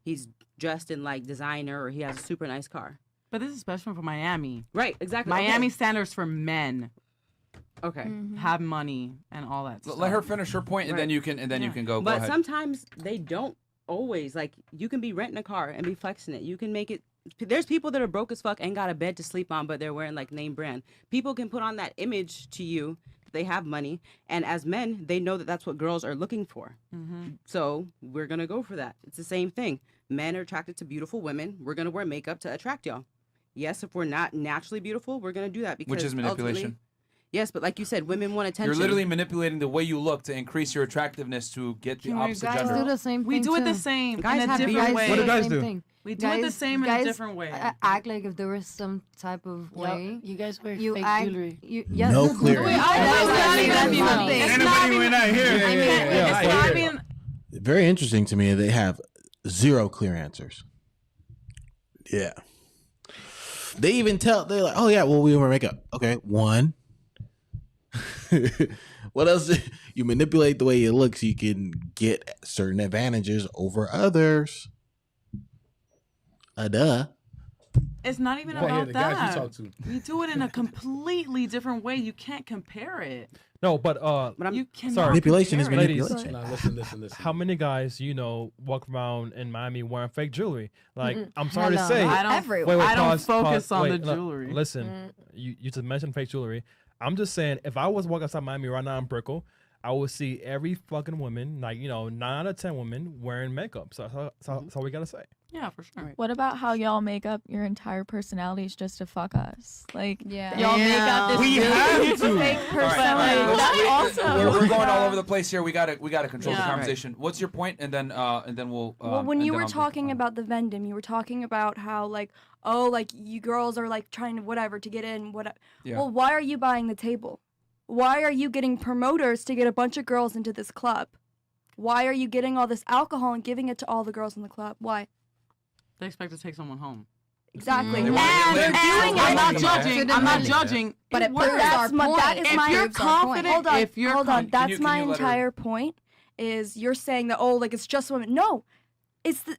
he's dressed in like designer or he has a super nice car. But this is special for Miami. Right, exactly. Miami standards for men Okay. have money and all that stuff. Let her finish her point, and then you can you can go. Go But ahead. sometimes they don't always. Like, you can be renting a car and be flexing it. You can make it. There's people that are broke as fuck, ain't got a bed to sleep on, but they're wearing like name brand. People can put on that image to you. They have money. And as men, they know that that's what girls are looking for. So we're going to go for that. It's the same thing. Men are attracted to beautiful women. We're going to wear makeup to attract y'all. Yes, if we're not naturally beautiful, we're going to do that because Which is manipulation. ultimately- Yes, but like you said, women want attention. You're literally manipulating the way you look to increase your attractiveness to get the Can we opposite guys gender. do the same We thing do it the too? same Guys in a have different BS. way. What do guys do? Thing. We do it the same in a different way. Act like if there was some type of way. You guys wear You fake act. jewelry. Yes. No clear Wait, answer. that's not Funny. even- It's not even- not here. It's not even. Very interesting to me. They have zero clear answers. Yeah. They even they're like, oh yeah, well, we wear makeup. Okay, one. What else? You manipulate the way you look so you can get certain advantages over others. Duh. It's not even Well, yeah, about the guys that. you talk to. We do it in a completely different way. You can't compare it. No, but You cannot. sorry. Manipulation is compare it. manipulation. Nah, listen. how many guys walk around in Miami wearing fake jewelry? Like, I'm sorry to Hello. say. I don't. Everywhere. I don't pause, focus on wait, the look, jewelry. Listen, you just mentioned fake jewelry. I'm just saying, if I was walking outside Miami right now in Brickell, I would see every fucking woman, like 9 out of 10 women wearing makeup. So that's all we gotta say. Yeah, for sure. What about how y'all make up your entire personalities just to fuck us? Like, Yeah. y'all make up this We really have to. fake All right, personality. all right, That's awesome. We're going all over the place here. We gotta control the Yeah. conversation. What's your point? And then we'll. Well, when and you then were I'll- talking about the Vendom, you were talking about how like, oh, like you girls are like trying to whatever to get in. Yeah. Well, why are you buying the table? Why are you getting promoters to get a bunch of girls into this club? Why are you getting all this alcohol and giving it to all the girls in the club? Why? They expect to take someone home. Exactly. They And want to get they're laid. doing I'm it. not Yeah. judging. I'm not judging. But it works. proves our point. That is If my you're proves our point. confident, hold on, if you're hold on. con- That's can my you let her- entire point. Is you're saying that like it's just women? No, it's the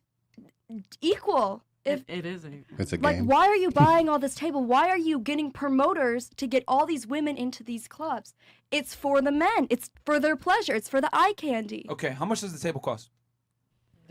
equal. If it is a. It's a like, game. why are you buying all this table? Why are you getting promoters to get all these women into these clubs? It's for the men. It's for their pleasure. It's for the eye candy. Okay, how much does the table cost?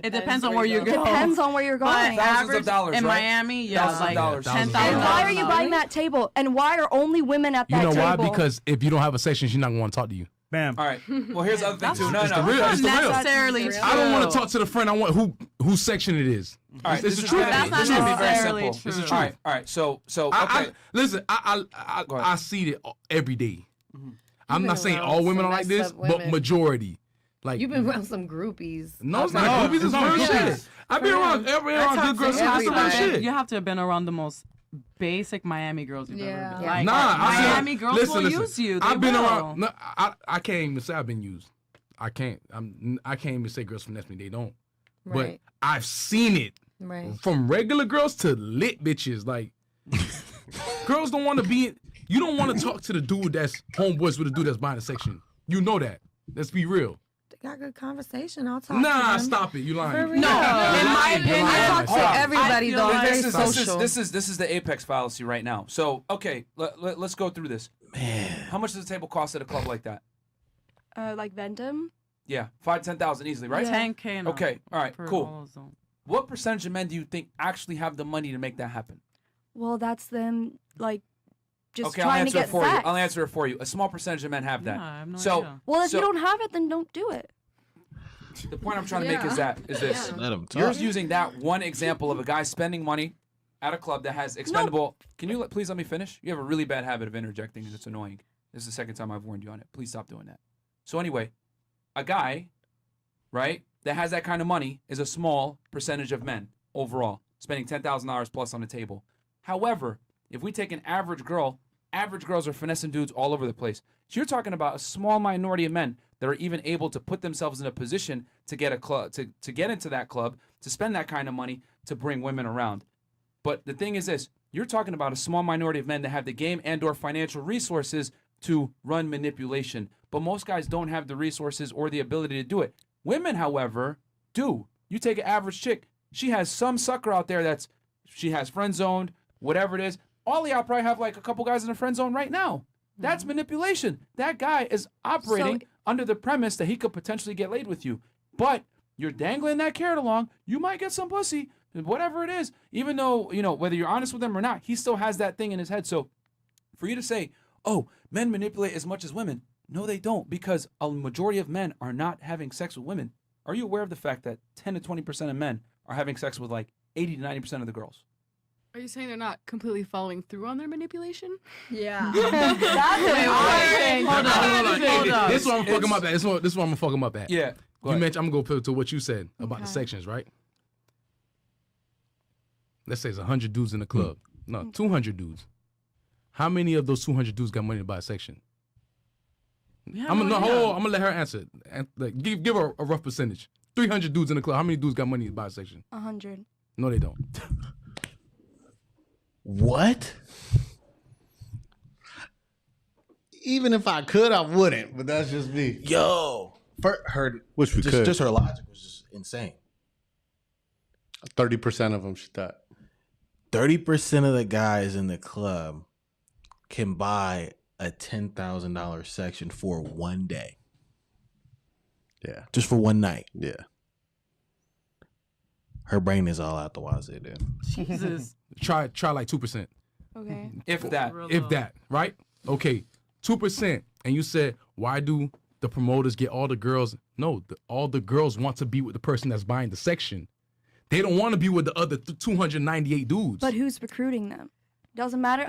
It depends on where you go. Depends on where you're But going. Thousands of average dollars, in right? Miami, yeah, Thousands of like dollars. Thousands of And dollars. why are you buying that table? And why are only women at You that know table? why? Because if you don't have a section, she's not going to want to talk to you. Bam. All right. Well, here's the other thing too. No, It's no. the real. Not It's the real. necessarily true. I don't want to talk to the friend. I want whose section it is. All right, It's this the is truth. gonna be- That's not this is gonna be very necessarily simple. true. This is true. All right. So okay. Listen, Go ahead. I see it every day. I'm been not saying around all women some are like messed this, up but women. majority. Like You've been around some groupies. no, it's No, not groupies. It's it's not real groupies. shit. I've been around good girls. You have, That's to the real have been, shit. you have to have been around the most basic Miami girls you've Yeah. ever been. Yeah. Like, Nah, I Miami see. girls Listen, will listen. use you. They I've been will. around. No, I can't even say I've been used. I can't even say girls finesse me. They don't. Right. But I've seen it. Right. From regular girls to lit bitches. Like, girls don't want to be. You don't want to talk to the dude that's homeboys with the dude that's buying the section. You know that. Let's be real. They got good conversation. I'll talk. Nah, to them. stop it. You lying. No, in my opinion, I talk to everybody though. like Very social. This is the apex fallacy right now. So okay, let's go through this. Man, how much does a table cost at a club like that? Like Vendom. Yeah, 5,000-10,000 easily, right? 10K. and up Okay, all right, for cool. all of them. What percentage of men do you think actually have the money to make that happen? Well, that's them like just Okay, I'll trying to answer get it for you. sex. I'll answer it for you. A small percentage of men have that. Yeah, I have no So, idea. Well, if so you don't have it, then don't do it. the point I'm trying to make is this. Let him You're talk. using that one example of a guy spending money at a club that has expendable. Can you please let me finish? You have a really bad habit of interjecting, and it's annoying. This is the second time I've warned you on it. Please stop doing that. So anyway, a guy, right, that has that kind of money is a small percentage of men overall, spending $10,000 plus on the table. However, if we take an average girls are finessing dudes all over the place. So you're talking about a small minority of men that are even able to put themselves in a position to get a club, to get into that club, to spend that kind of money to bring women around. But the thing is this, you're talking about a small minority of men that have the game and or financial resources to run manipulation. But most guys don't have the resources or the ability to do it. Women, however, do. You take an average chick, she has some sucker out there she has friend zoned, whatever it is. All of y'all probably have like a couple guys in the friend zone right now. That's manipulation. That guy is operating under the premise that he could potentially get laid with you. But you're dangling that carrot along, you might get some pussy, whatever it is. Even though, whether you're honest with him or not, he still has that thing in his head. So for you to say, oh, men manipulate as much as women. No, they don't, because a majority of men are not having sex with women. Are you aware of the fact that 10 to 20% of men are having sex with like 80 to 90% of the girls? Are you saying they're not completely following through on their manipulation? Yeah. Hold on. This is what I'm fucking up at. This is what I'm gonna fuck him up at. Yeah. I'm gonna go to what you said about the sections, right? Let's say it's 100 dudes in the club. No, 200 dudes. How many of those 200 dudes got money to buy a section? I'm gonna let her answer. And, like, give her a rough percentage. 300 dudes in the club. How many dudes got money to buy a section? 100. No, they don't. What? Even if I could, I wouldn't. But that's just me. Yo, Wish we could. Just her logic was just insane. 30% of them should die. 30% of the guys in the club can buy a $10,000 section for one day. Yeah. Just for one night. Yeah. Her brain is all out the wazoo, dude. Jesus. Try like 2%. Okay. If that. If that, right? Okay, 2%. And you said, why do the promoters get all the girls? No, all the girls want to be with the person that's buying the section. They don't want to be with the other 298 dudes. But who's recruiting them? Doesn't matter.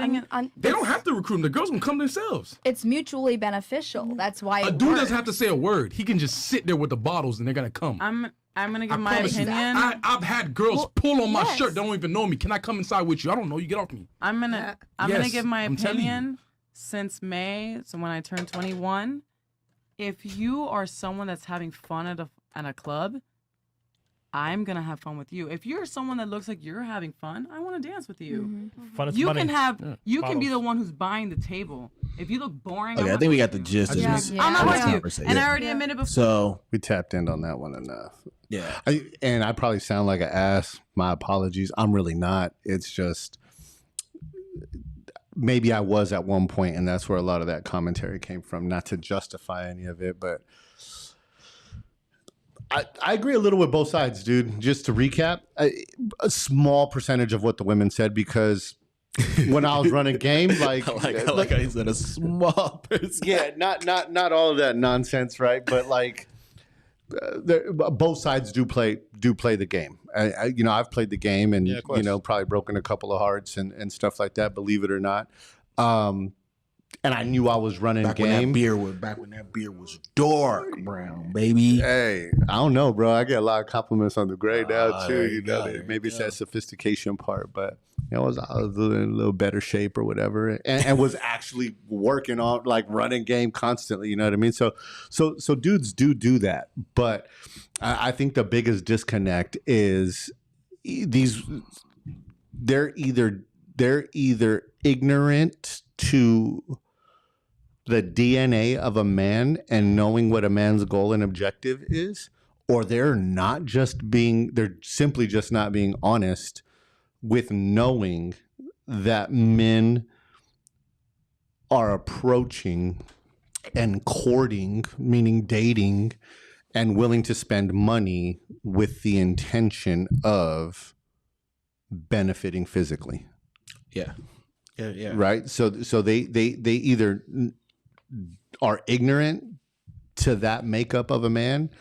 They don't have to recruit them. The girls can come themselves. It's mutually beneficial. That's why A dude doesn't have to say a word. He can just sit there with the bottles and they're gonna come. I'm gonna give my promise you. opinion. I've had girls pull on my shirt. They don't even know me. Can I come inside with you? I don't know you. Get off me. I'm gonna Yes, give my I'm telling you. opinion since May. So when I turned 21, if you are someone that's having fun at a club, I'm gonna have fun with you. If you're someone that looks like you're having fun, I want to dance with you. Fun is You money. can have. Yeah. You can be Bottles. the one who's buying the table. If you look boring, Okay, I'm I not think we with got the you. gist of this. I'm not with you. conversation. And I already admitted before. So We tapped in on that one enough. yeah, And I probably sound like an ass. My apologies. I'm really not. It's just maybe I was at one point, and that's where a lot of that commentary came from. Not to justify any of it, but I agree a little with both sides, dude. Just to recap, a small percentage of what the women said, because when I was running game, like I like how he said a small person. yeah, not all of that nonsense, right? But like, both sides do play the game. I've played the game, and Yeah, of course. probably broken a couple of hearts and stuff like that. Believe it or not, and I knew I was running back game. Back when that beard was dark brown, baby. Hey, I don't know, bro. I get a lot of compliments on the gray now too. You know, maybe it's that sophistication part, but I was in a little better shape or whatever, and was actually working on like running game constantly. You know what I mean? So dudes do that, but I think the biggest disconnect is they're either ignorant to the DNA of a man and knowing what a man's goal and objective is, or they're simply just not being honest with knowing that men are approaching and courting, meaning dating, and willing to spend money with the intention of benefiting physically. Yeah. Right. So they either are ignorant to that makeup of a man,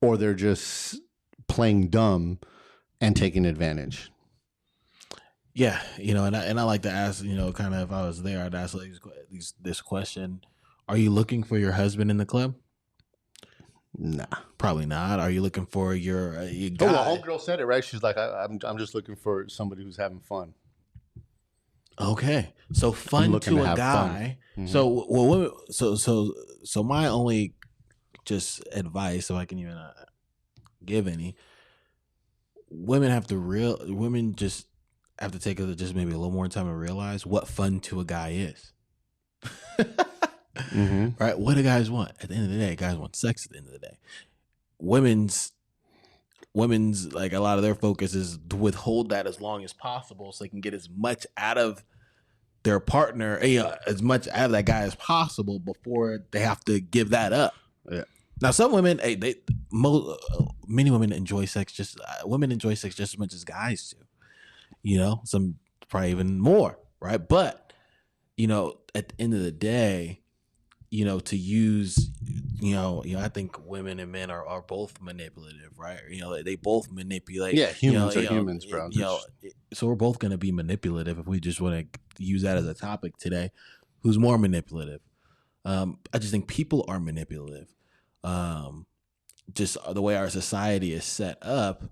or they're just playing dumb and taking advantage. Yeah, and I like to ask, kind of if I was there, I'd ask this question: are you looking for your husband in the club? Nah, probably not. Are you looking for your guy? Oh, well, homegirl said it right. She's like, I'm just looking for somebody who's having fun. Okay, so fun to a guy. Mm-hmm. So my only just advice, if I can even give any, women just have to take just maybe a little more time to realize what fun to a guy is. Mm-hmm. Right? What do guys want? At the end of the day, guys want sex at the end of the day. Women's like a lot of their focus is to withhold that as long as possible so they can get as much out of their partner, as much out of that guy as possible before they have to give that up. Yeah. Now, some women, many women enjoy sex women enjoy sex just as much as guys do. Some probably even more, right? But, at the end of the day, to use, I think women and men are both manipulative, right? They both manipulate. Yeah, humans are humans, bro. So we're both going to be manipulative if we just want to use that as a topic today. Who's more manipulative? I just think people are manipulative. Just the way our society is set up,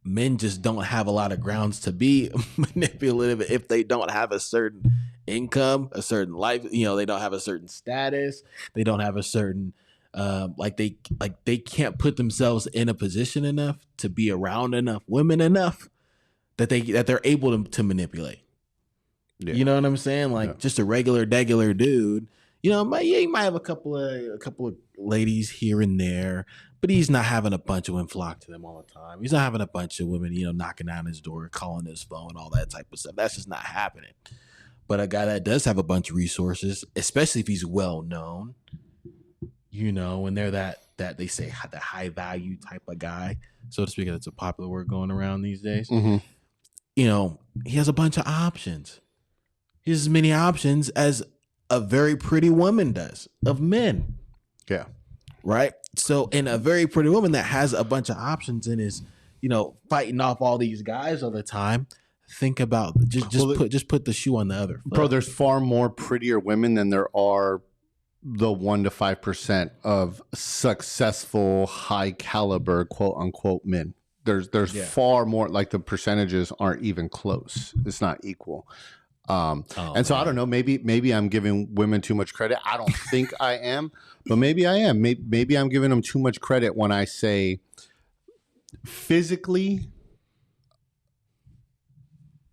men just don't have a lot of grounds to be manipulative if they don't have a certain income, a certain life, they don't have a certain status, they don't have a certain they can't put themselves in a position enough to be around enough women enough that they're able to manipulate. Yeah. You know what I'm saying? Just a regular dude, he might have a couple of ladies here and there, but he's not having a bunch of women flock to them all the time. He's not having a bunch of women, knocking down his door, calling his phone, all that type of stuff. That's just not happening. But a guy that does have a bunch of resources, especially if he's well known, and they're that they say the high value type of guy, so to speak, that's a popular word going around these days. Mm-hmm. He has a bunch of options. He has as many options as a very pretty woman does of men. Yeah. Right. So, in a very pretty woman that has a bunch of options and is, fighting off all these guys all the time. Think about just put the shoe on the other foot. Bro, there's far more prettier women than there are the 1% to 5% of successful, high caliber, quote unquote, men. There's far more, like the percentages aren't even close. It's not equal. So I don't know, maybe I'm giving women too much credit. I don't think I am, but maybe I am. Maybe I'm giving them too much credit when I say physically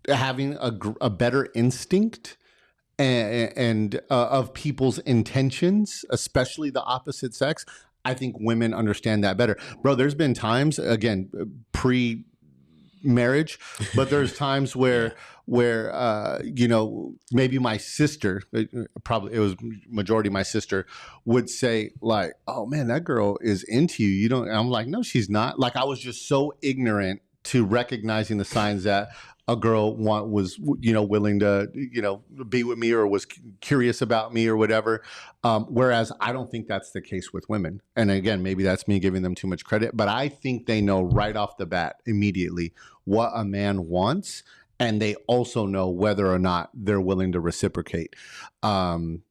having a better instinct and of people's intentions, especially the opposite sex. I think women understand that better. Bro, there's been times, again, pre-marriage, but there's times where maybe my sister, probably it was majority my sister, would say like, oh man, that girl is into you. And I'm like, no, she's not. Like, I was just so ignorant to recognizing the signs that a girl was willing to, be with me or was curious about me or whatever. Whereas I don't think that's the case with women. And again, maybe that's me giving them too much credit, but I think they know right off the bat immediately what a man wants and they also know whether or not they're willing to reciprocate. And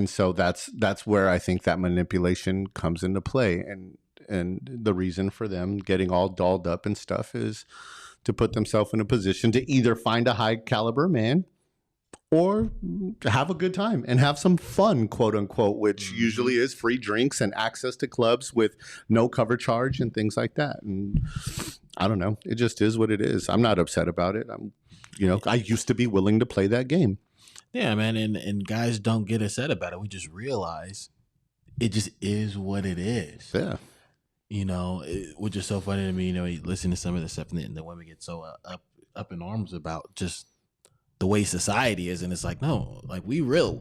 so that's where I think that manipulation comes into play. And the reason for them getting all dolled up and stuff is to put themselves in a position to either find a high caliber man or to have a good time and have some fun, quote unquote, which usually is free drinks and access to clubs with no cover charge and things like that. And I don't know. It just is what it is. I'm not upset about it. I used to be willing to play that game. Yeah, man. And guys don't get upset about it. We just realize it just is what it is. Yeah. Which is so funny to me, you listen to some of the stuff and the women get so up in arms about just the way society is. And it's like, no, like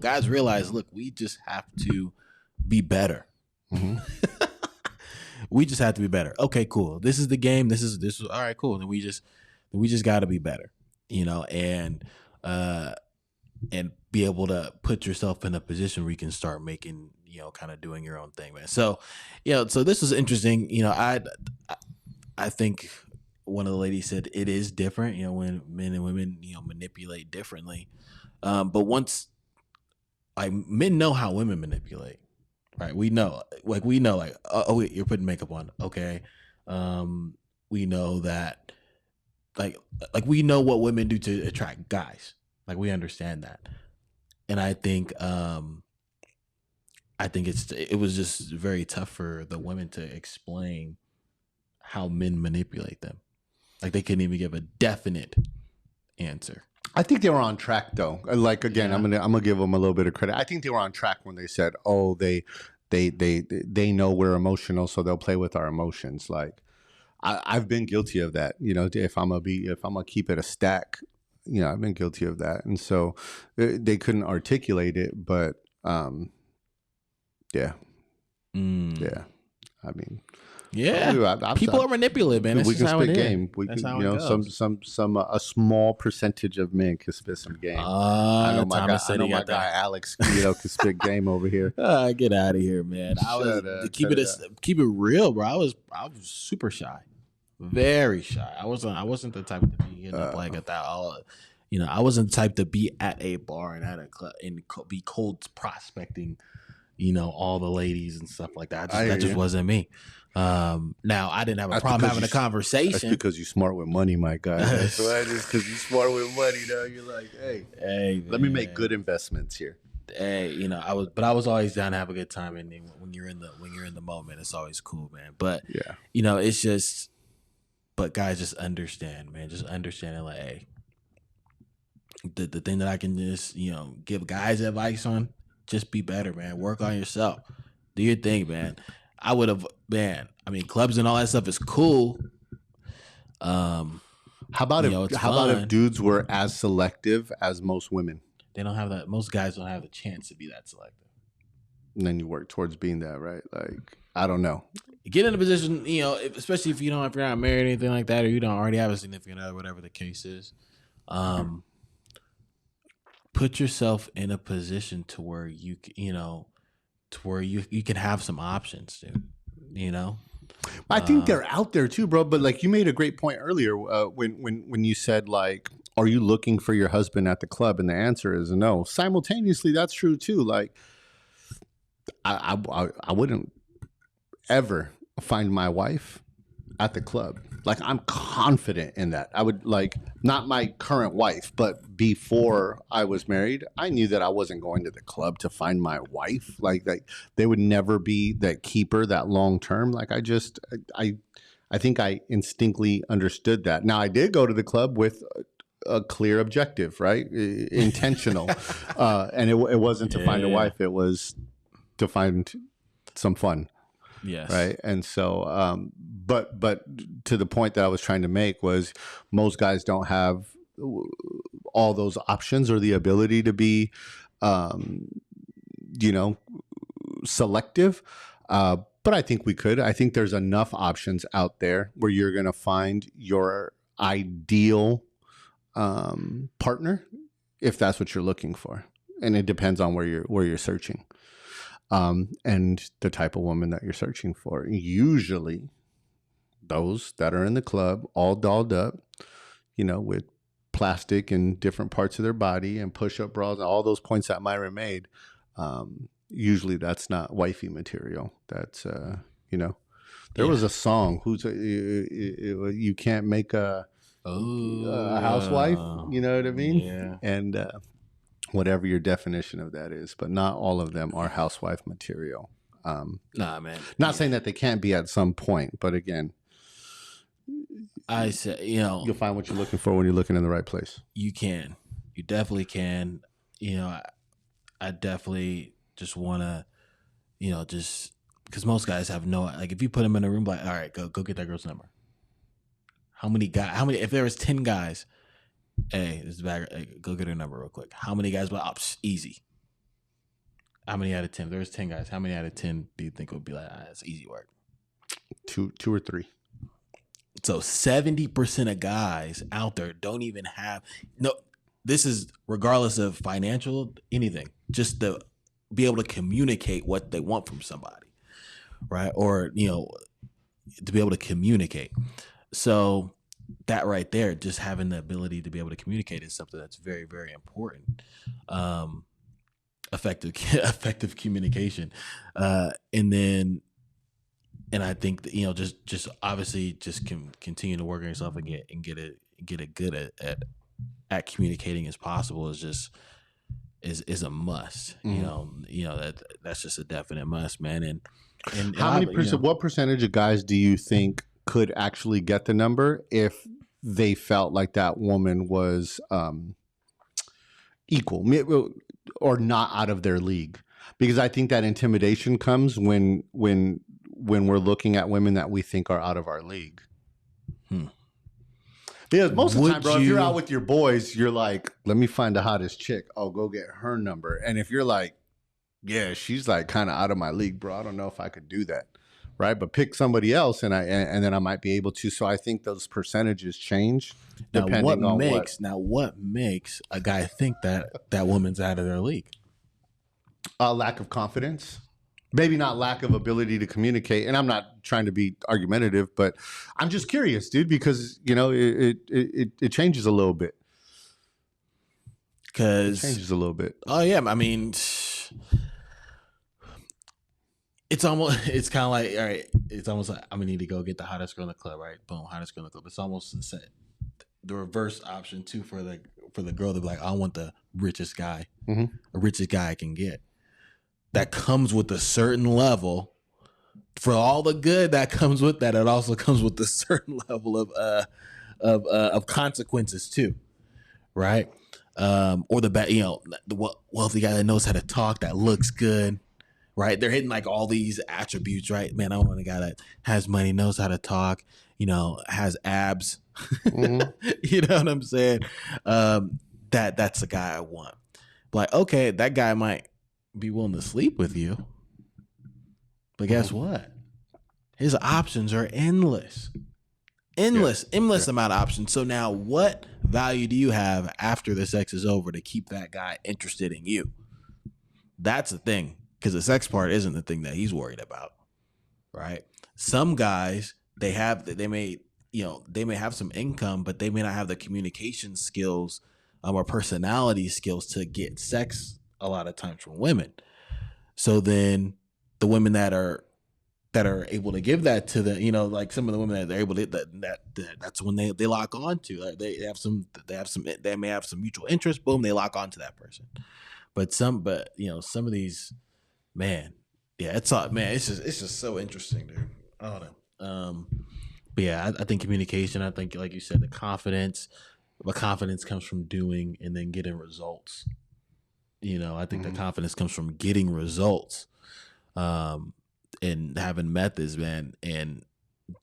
guys realize, look, we just have to be better. Mm-hmm. We just have to be better. Okay, cool. This is the game. This is all right, cool. And we just got to be better, and be able to put yourself in a position where you can start making, kind of doing your own thing, man. So, so this was interesting. I think one of the ladies said it is different, when men and women, manipulate differently. But once, like, men know how women manipulate, right? We know, oh, wait, you're putting makeup on. Okay. We know that, like we know what women do to attract guys. Like, we understand that. And I think it was just very tough for the women to explain how men manipulate them. Like, they couldn't even give a definite answer. I think they were on track, though. Like, again, yeah. I'm gonna give them a little bit of credit. I think they were on track when they said, "Oh, they know we're emotional, so they'll play with our emotions." Like, I've been guilty of that. If I'm gonna keep it a stack, I've been guilty of that, and so they couldn't articulate it, but yeah. I mean. Yeah, people are manipulative, man. That's we can how spit it game. We That's can, how it goes. a small percentage of men can spit some game. I know my guy Alex, can spit game over here. Get out of here, man. Keep it real, bro. I was super shy, very shy. I wasn't the type to be like at that. I wasn't the type to be at a bar and at a club and be cold prospecting. All the ladies and stuff like that. That just wasn't me. Now I didn't have a problem having a conversation. That's because you're smart with money, my guy. That's why. Just because you're smart with money, though. You're like, hey, let me make good investments here. Hey, I was always down to have a good time, and when you're in the moment, it's always cool, man. But yeah, it's just, but guys, just understand, man. Just understand, like, hey, the thing that I can just give guys advice on. Just be better, man. Work on yourself. Do your thing, man. I would have, man. I mean, clubs and all that stuff is cool. How about if dudes were as selective as most women? They don't have that. Most guys don't have the chance to be that selective. And then you work towards being that, right? Like, I don't know. Get in a position, especially if you're not married or anything like that, or you don't already have a significant other, whatever the case is. Put yourself in a position to where you can have some options, dude. I think they're out there too, bro. But like, you made a great point earlier when you said, like, are you looking for your husband at the club? And the answer is no. Simultaneously, that's true too. Like, I wouldn't ever find my wife at the club. Like, I'm confident in that. I would, like, not my current wife, but before I was married, I knew that I wasn't going to the club to find my wife. Like they would never be that keeper, that long term. Like, I think I instinctively understood that. Now, I did go to the club with a clear objective, right? Intentional. And it wasn't to find a wife. It was to find some fun. Yes. Right. And so, but to the point that I was trying to make was most guys don't have all those options or the ability to be, selective. But I think we could. I think there's enough options out there where you're going to find your ideal partner if that's what you're looking for. And it depends on where you're searching. And the type of woman that you're searching for. Usually those that are in the club, all dolled up, with plastic in different parts of their body and push-up bras and all those points that Myra made, usually that's not wifey material. That's there was a song you can't make a housewife, you know what I mean? Yeah. And whatever your definition of that is, but not all of them are housewife material. Nah, man. Not saying that they can't be at some point, but again, I said, you'll find what you're looking for when you're looking in the right place. You definitely can. I definitely just want to, just because most guys have no, like, if you put them in a room, like, all right, go get that girl's number. How many, if there was 10 guys, hey, this is bad, hey, go get her number real quick. How many guys, easy. How many out of 10? If there was 10 guys, how many out of 10 do you think would be like, it's easy work? Two or three. So 70% of guys out there don't even have, this is regardless of financial, anything, just to be able to communicate what they want from somebody, right? Or, to be able to communicate. So that right there, just having the ability to be able to communicate is something that's very, very important. Effective communication. And I think that, just obviously just continue to work on yourself and get it good at communicating as possible is a must. That's just a definite must, man. And how many percent? What percentage of guys do you think could actually get the number if they felt like that woman was equal or not out of their league? Because I think that intimidation comes when we're looking at women that we think are out of our league. Because most of the time, bro, if you're out with your boys, you're like, let me find the hottest chick. I'll go get her number. And if you're like, yeah, she's like kind of out of my league, bro, I don't know if I could do that. Right. But pick somebody else and then I might be able to. So I think those percentages change depending on what. Now, what makes a guy think that woman's out of their league? A lack of confidence. Maybe not lack of ability to communicate. And I'm not trying to be argumentative, but I'm just curious, dude, because, it changes a little bit. Because it changes a little bit. Oh, yeah. I mean, it's kind of like, all right, it's almost like I'm going to need to go get the hottest girl in the club, right? Boom, hottest girl in the club. It's almost the reverse option, too, for the girl to be like, I want the richest guy, the richest guy I can get. That comes with a certain level. For all the good that comes with that, it also comes with a certain level of consequences too, right? Or the wealthy guy that knows how to talk, that looks good, right? They're hitting like all these attributes, right? Man, I want a guy that has money, knows how to talk, has abs. You know what I'm saying? That's the guy I want. Like, okay, that guy might be willing to sleep with you, but guess what? His options are endless amount of options. So now what value do you have after the sex is over to keep that guy interested in you? That's the thing, because the sex part isn't the thing that he's worried about, right? Some guys, they may have some income, but they may not have the communication skills or personality skills to get sex a lot of times from women. So then the women that are able to give that to the, like some of the women that they're able to, that's when they lock on to. Like they may have some mutual interest. Boom, they lock on to that person. But some of these, man, yeah, it's just so interesting, dude. I don't know. But yeah, I think communication. I think, like you said, the confidence. But confidence comes from doing and then getting results. I think the confidence comes from getting results, and having methods, man, and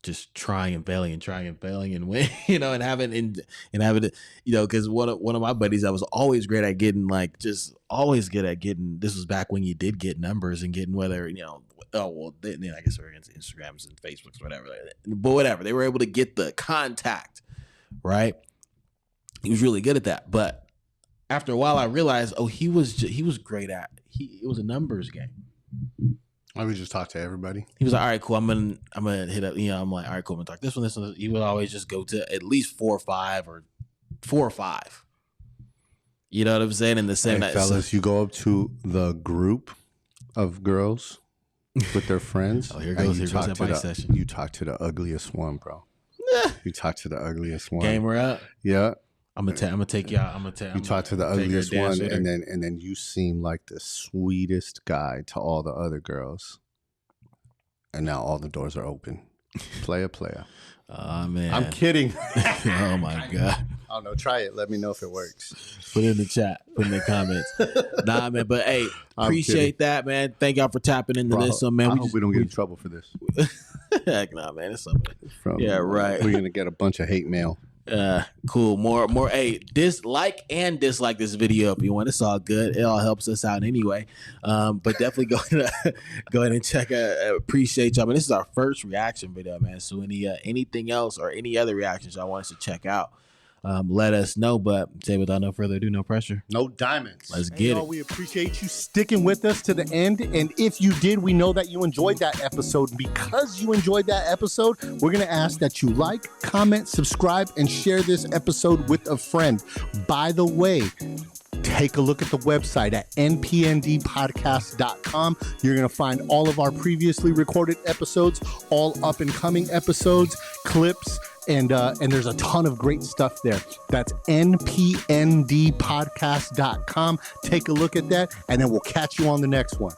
just trying and failing and win, and having it, because one of my buddies that was always great at getting, this was back when you did get numbers and getting whether, I guess we're against Instagrams and Facebooks, whatever, but whatever, they were able to get the contact, right? He was really good at that, but after a while, I realized, he was great at it was a numbers game. I would just talk to everybody. He was like, all right, cool. I'm gonna hit up. I'm like, all right, cool. I'm gonna talk this one. He would always just go to at least 4 or 5 or 4 or 5. You know what I'm saying? In the same Hey, fellas, you go up to the group of girls with their friends. Oh, here goes that bite session. You talk to the ugliest one, bro. You talk to the ugliest one. Gamer up. Yeah. I'm gonna take y'all. You talk to the ugliest one, and then you seem like the sweetest guy to all the other girls. And now all the doors are open. Player. Oh man, I'm kidding. Oh my god. I don't know. Try it. Let me know if it works. Put it in the chat. Put it in the comments. Nah, man. But hey, appreciate that, man. Thank y'all for tapping into this. So, man, I hope we don't get in trouble for this. Heck nah, man. It's something. Yeah, right. We're gonna get a bunch of hate mail. Cool. More. Hey, dislike and dislike this video if you want. It's all good. It all helps us out anyway. But definitely go ahead and check. Appreciate y'all. I mean, this is our first reaction video, man. So anything else or any other reactions y'all want us to check out, let us know. But say without no further ado, no pressure. No diamonds. Let's get it. We appreciate you sticking with us to the end. And if you did, we know that you enjoyed that episode. Because you enjoyed that episode, we're going to ask that you like, comment, subscribe, and share this episode with a friend. By the way, take a look at the website at npndpodcast.com. You're going to find all of our previously recorded episodes, all up and coming episodes, clips, and there's a ton of great stuff there. That's npndpodcast.com. Take a look at that, and then we'll catch you on the next one.